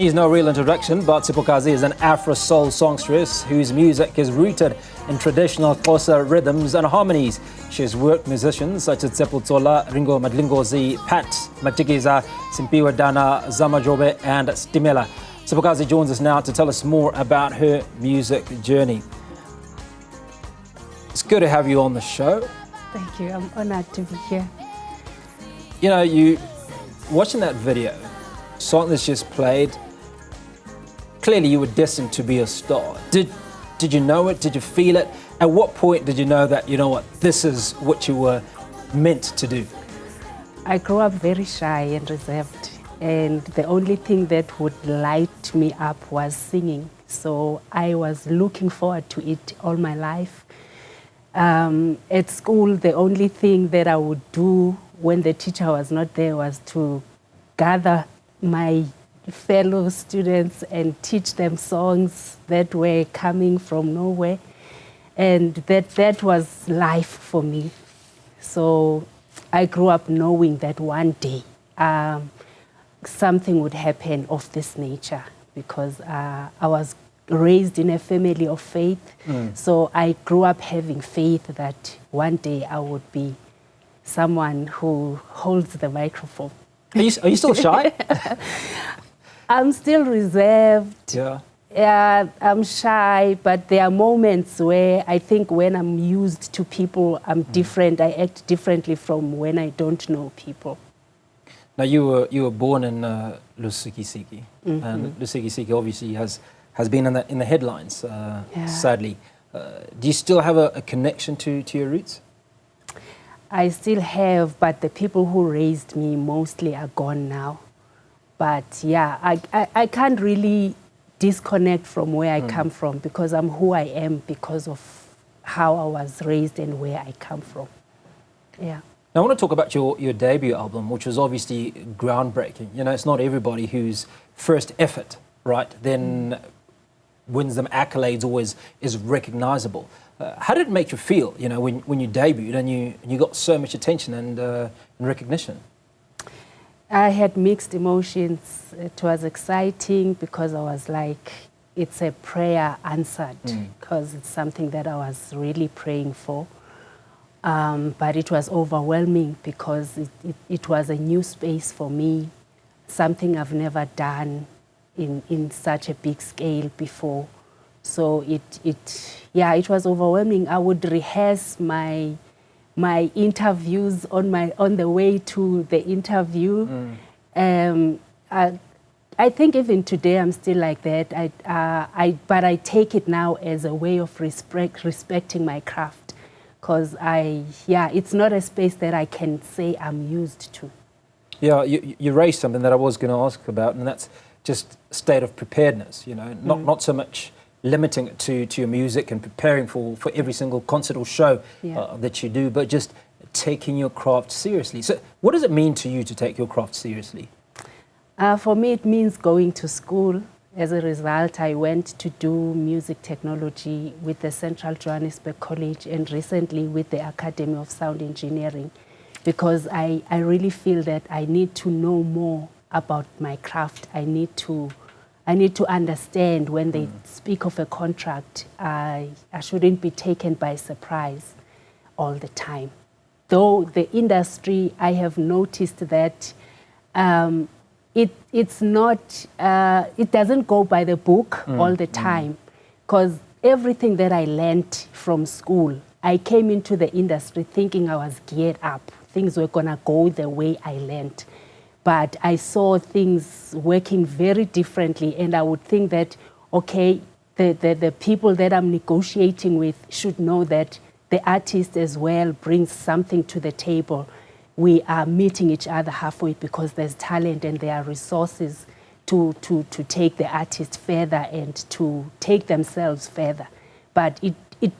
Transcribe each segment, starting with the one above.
He's no real introduction, but Siphokazi is an Afro-soul songstress whose music is rooted in traditional Xhosa rhythms and harmonies. She has worked with musicians such as Tseputsola, Ringo Madlingozi, Pat Matikiza, Simpiwa Dana, Zamajobe and Stimela. Siphokazi joins us now to tell us more about her music journey. It's good to have you on the show. Thank you, I'm honored to be here. You know, you watching that video, song that's just played, clearly you were destined to be a star. Did you know it? Did you feel it? At what point did you know that, you know what, this is what you were meant to do? I grew up very shy and reserved, and the only thing that would light me up was singing. So I was looking forward to it all my life. At school, the only thing that I would do when the teacher was not there was to gather my fellow students and teach them songs that were coming from nowhere, and that was life for me. So I grew up knowing that one day something would happen of this nature, because I was raised in a family of faith. So I grew up having faith that one day I would be someone who holds the microphone. Are you still shy? I'm still reserved. Yeah. I'm shy, but there are moments where I think when I'm used to people, I'm different. I act differently from when I don't know people. Now you were born in Lusikisiki, and Lusikisiki obviously has been in the headlines, sadly. Do you still have a connection to your roots? I still have, but the people who raised me mostly are gone now. But yeah, I can't really disconnect from where I come from, because I'm who I am because of how I was raised and where I come from. Yeah. Now I want to talk about your debut album, which was obviously groundbreaking. You know, it's not everybody whose first effort, right, then wins them accolades or is recognizable. How did it make you feel, you know, when you debuted and you got so much attention and recognition? I had mixed emotions. It was exciting because I was like, it's a prayer answered, because it's something that I was really praying for. But it was overwhelming because it was a new space for me, something I've never done in such a big scale before. So it was overwhelming. I would rehearse my interviews on the way to the interview. I think even today I'm still like that. But I take it now as a way of respecting my craft, because it's not a space that I can say I'm used to. Yeah, you raised something that I was going to ask about, and that's just state of preparedness. You know, not so much limiting it to your music and preparing for every single concert or show that you do, but just taking your craft seriously. So what does it mean to you to take your craft seriously? For me, it means going to school. As a result, I went to do music technology with the Central Johannesburg College and recently with the Academy of Sound Engineering, because I really feel that I need to know more about my craft. I need to understand when they speak of a contract, I shouldn't be taken by surprise all the time. Though the industry, I have noticed that it's not, it doesn't go by the book all the time, because everything that I learned from school, I came into the industry thinking I was geared up. Things were gonna go the way I learned. But I saw things working very differently, and I would think that, okay, the people that I'm negotiating with should know that the artist as well brings something to the table. We are meeting each other halfway because there's talent and there are resources to take the artist further and to take themselves further. But it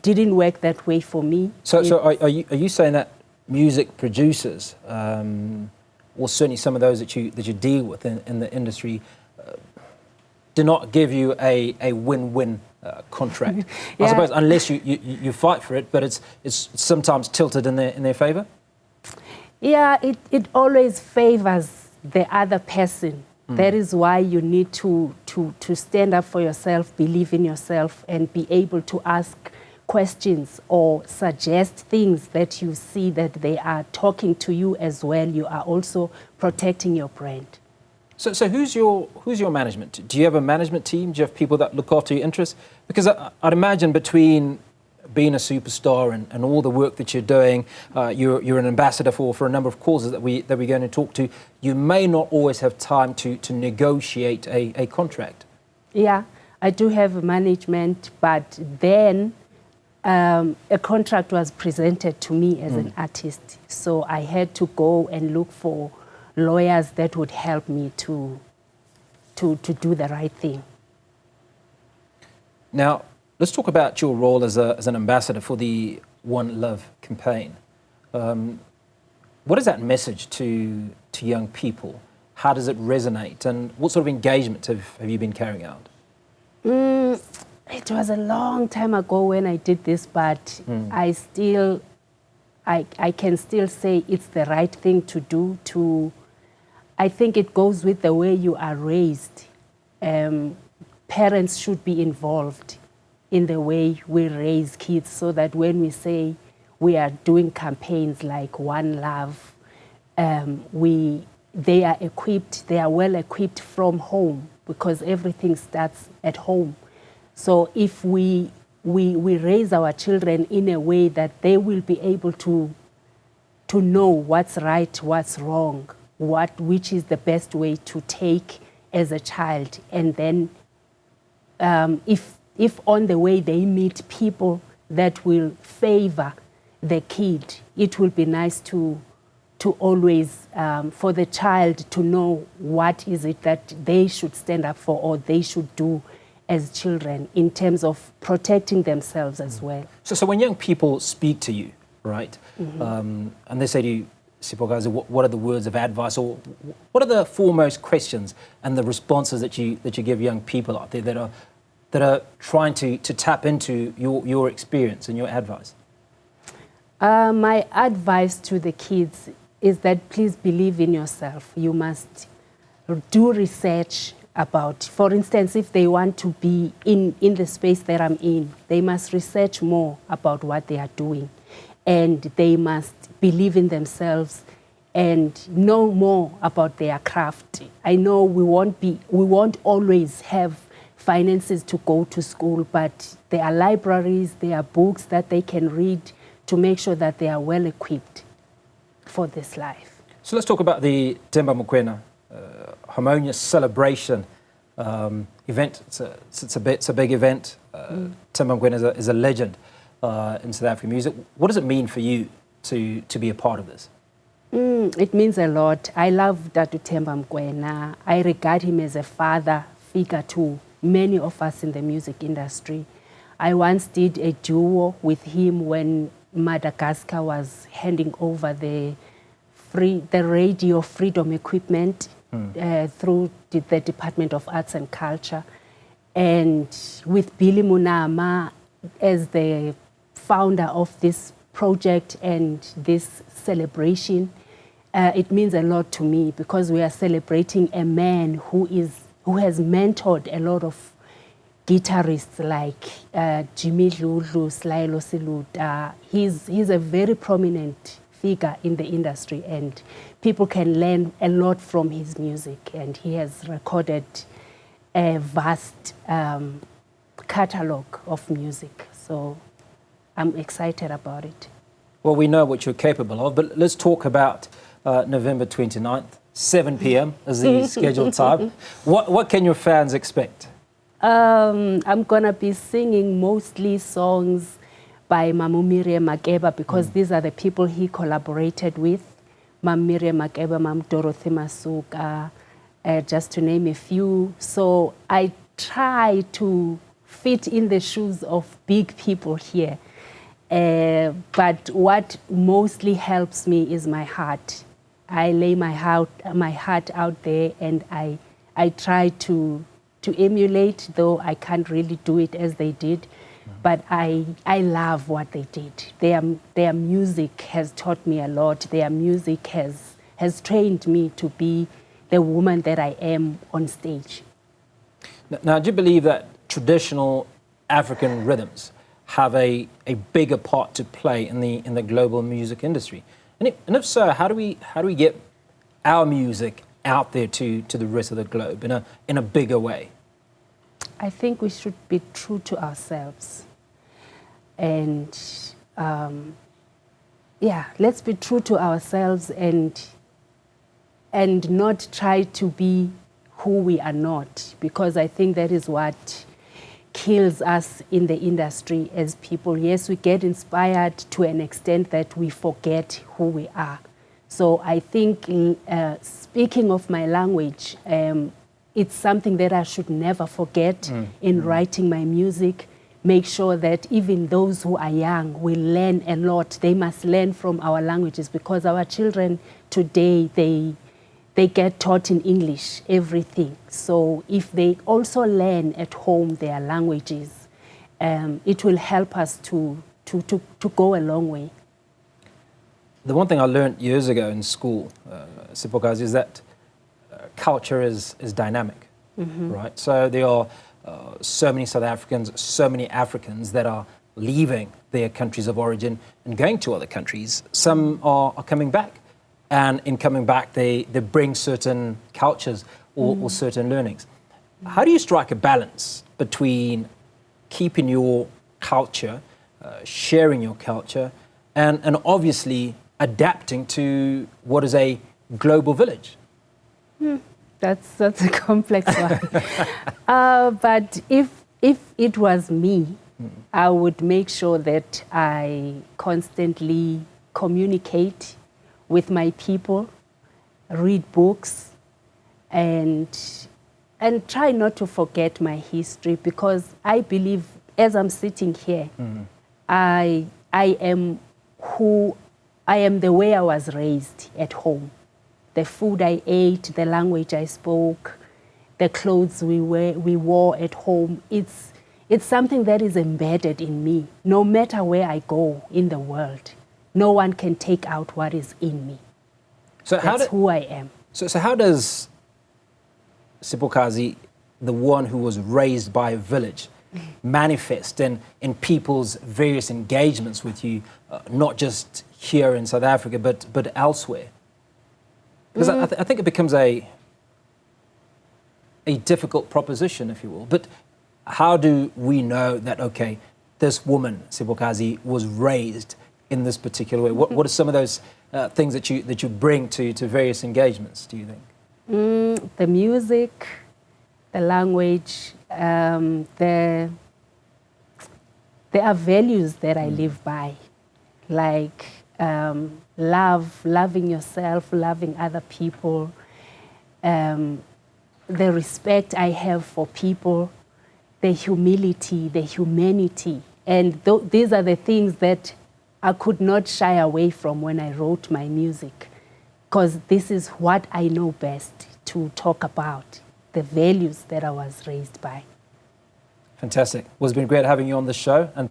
didn't work that way for me. So are you saying that music producers, or certainly some of those that you deal with in the industry, do not give you a win-win contract? I suppose unless you fight for it, but it's sometimes tilted in their favour? Yeah, it always favours the other person That is why you need to stand up for yourself, believe in yourself, and be able to ask questions or suggest things that you see that they are talking to you as well. You are also protecting your brand. So who's your management? Do you have a management team? Do you have people that look after your interests? Because I'd imagine between being a superstar and all the work that you're doing, you're an ambassador for a number of causes that we're going to talk to. You may not always have time to negotiate a contract. Yeah, I do have management, but then a contract was presented to me as an artist. So I had to go and look for lawyers that would help me to do the right thing. Now, let's talk about your role as an ambassador for the One Love campaign. What is that message to young people? How does it resonate? And what sort of engagement have you been carrying out? It was a long time ago when I did this, but I can still say it's the right thing to do. I think it goes with the way you are raised. Parents should be involved in the way we raise kids, so that when we say we are doing campaigns like One Love, they are equipped, they are well equipped from home, because everything starts at home. So if we raise our children in a way that they will be able to know what's right, what's wrong, which is the best way to take as a child, and then if on the way they meet people that will favor the kid, it will be nice to always, for the child to know what is it that they should stand up for or they should do as children in terms of protecting themselves as well. So when young people speak to you, right, and they say to you, Siphokazi, what are the words of advice, or what are the foremost questions and the responses that you give young people out there that are trying to tap into your experience and your advice? My advice to the kids is that please believe in yourself. You must do research about, for instance, if they want to be in the space that I'm in, they must research more about what they are doing. And they must believe in themselves and know more about their craft. I know we won't always have finances to go to school, but there are libraries, there are books that they can read to make sure that they are well equipped for this life. So let's talk about the Timbaland harmonious celebration event. It's a big event. Timbaland is a legend in South African music. What does it mean for you to be a part of this? It means a lot. I love Datu Timbaland. I regard him as a father figure to many of us in the music industry. I once did a duo with him when Madagascar was handing over the radio freedom equipment through the Department of Arts and Culture. And with Billy Munama as the founder of this project and this celebration, it means a lot to me, because we are celebrating a man who has mentored a lot of guitarists like Jimmy Lulu, Slylo Siluta. He's a very prominent figure in the industry, and people can learn a lot from his music, and he has recorded a vast catalogue of music. So I'm excited about it. Well, we know what you're capable of, but let's talk about November 29th, 7 p.m. is the scheduled time. What can your fans expect? I'm going to be singing mostly songs by Mamu Miriam Makeba, because these are the people he collaborated with. Mam Miriam Makeba, Mam Dorothy Masuka, just to name a few. So I try to fit in the shoes of big people here. But what mostly helps me is my heart. I lay my heart out there, and I try to emulate, though I can't really do it as they did. But I love what they did. Their music has taught me a lot. Their music has trained me to be the woman that I am on stage. Now, do you believe that traditional African rhythms have a bigger part to play in the global music industry? And if so, how do we get our music out there to the rest of the globe in a bigger way? I think we should be true to ourselves. And let's be true to ourselves and not try to be who we are not, because I think that is what kills us in the industry as people. Yes, we get inspired to an extent that we forget who we are. So I think speaking of my language, it's something that I should never forget in writing my music. Make sure that even those who are young will learn a lot. They must learn from our languages, because our children today, they get taught in English, everything. So if they also learn at home their languages, it will help us to go a long way. The one thing I learned years ago in school, Siphokazi, is that culture is dynamic, right? So there are so many South Africans, so many Africans that are leaving their countries of origin and going to other countries. Some are coming back, and in coming back, they bring certain cultures or certain learnings. How do you strike a balance between keeping your culture, sharing your culture, and obviously adapting to what is a global village? That's a complex one. But if it was me, I would make sure that I constantly communicate with my people, read books, and try not to forget my history, because I believe, as I'm sitting here, I am the way I was raised at home. The food I ate, the language I spoke, the clothes we wore at home. It's something that is embedded in me. No matter where I go in the world, no one can take out what is in me. So that's who I am. So how does Siphokazi, the one who was raised by a village, manifest in people's various engagements with you, not just here in South Africa, but elsewhere? Because I think it becomes a difficult proposition, if you will. But how do we know that, okay, this woman, Siphokazi, was raised in this particular way? What are some of those things that you bring to various engagements, do you think? The music, the language, there are values that I live by, like loving yourself, loving other people, the respect I have for people, the humility, the humanity. And these are the things that I could not shy away from when I wrote my music, because this is what I know best to talk about, the values that I was raised by. Fantastic. Well, it's been great having you on the show. And